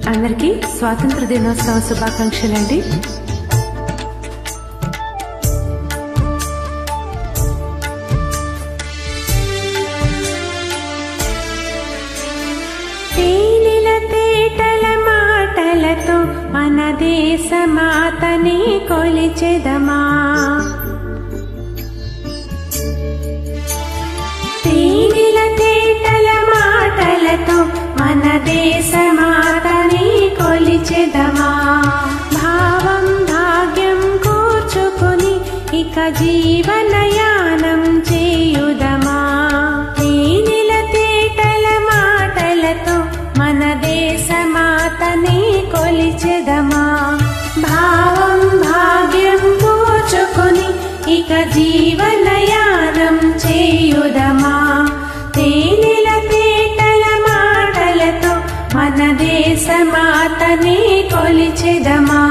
అందరికీ స్వాతంత్ర దినోత్సవ శుభాకాంక్షలండి. తేనెల తేటల మాటలతో మన దేశ మాతని కొలిచెదమా. తేనెల తేటల మాటలతో మన దేశ మాతని కొలిచెదమా. భావం భాగ్యం కూర్చుకొని ఇక జీవనయానం చేయుదమా. తేనెల తేటల మాటలతో మన దేశ మాతని కొలిచెదమా. భావం భాగ్యం కూర్చుకొని ఇక జీవనయానం చేయుదమా. తేనెల తేటల మాటలతో మన దేశ మాతని కొలిచెదమా.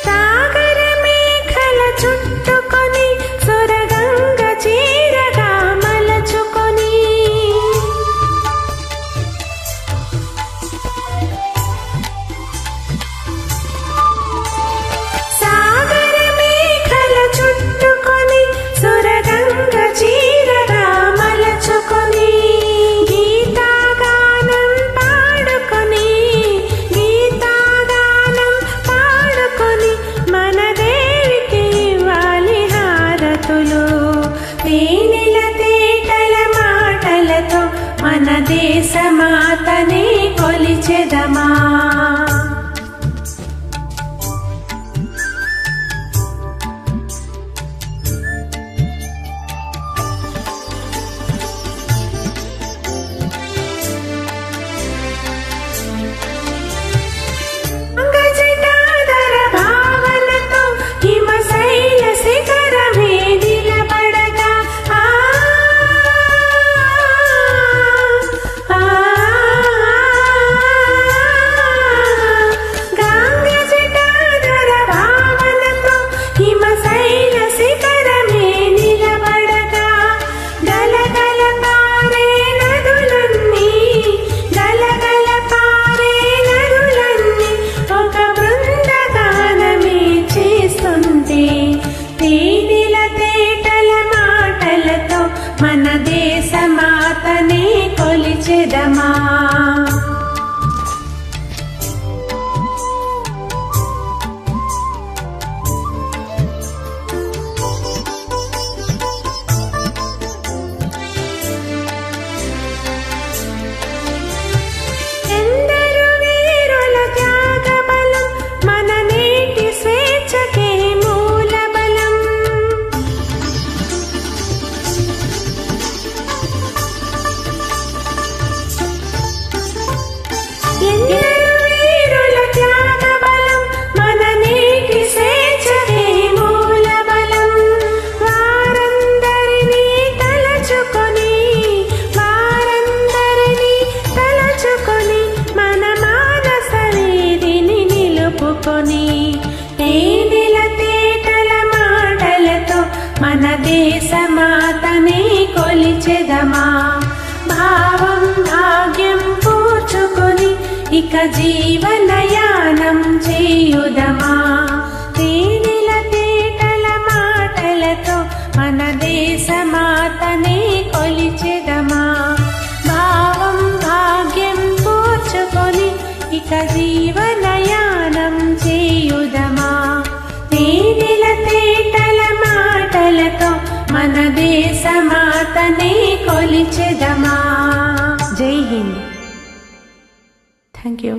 సాగర మేఘల చుట్టుకొని సొరగంగ చీరగా మలచుకొని. సాగర మేఘల చుట్టుకొని సొరగంగ చీరగా మలచుకొని. గీతాగానం పాడుకొని గీతాగానం పాడుకొని మన దేవికి ఇవ్వాలి హారతులు. తేనెల తేటల మాటలతో మన దేశ మాతని కొలిచెదమా. అంగజటాధర భావనతో హిమశైల శిఖరమే నిలబడగా. గంగజటాధర భావనతో హిమశైల శిఖరమే నిలబడగా. గలగల పారే నదులన్నీ గలగల పారే నదులన్నీ ఒక బృందగానమే చేస్తుంటే. తేనెల తేటల మాటలతో మన దేశ మాతని కొలిచెదమా. ఎందరు వీరుల త్యాగబలం మన నేటి స్వేచ్ఛకే మూలబలం. ఎందరు వీరుల త్యాగబలం మన నేటి స్వేచ్ఛకే మూలబలం. వారందరినీ తలచుకొని వారందరినీ తలచుకొని మన మానస వీధిని నిలుపుకొని. తేనెల తేటల మాటలతో మన దేశ మాతని కొలిచెదమా. భావం భాగ్యం కూర్చుకొని ఇక జీవనయానం చేయుదమా. తేనెల తేటల మాటలతో మన దేశ మాతని కొలిచెదమా. భావం భాగ్యం కూర్చుకొని ఇక జీవనయానం చేయుదమా. తేనెల తేటల మాటలతో మన దేశ మాతని కొలిచెదమా. జై హింద్. Thank you.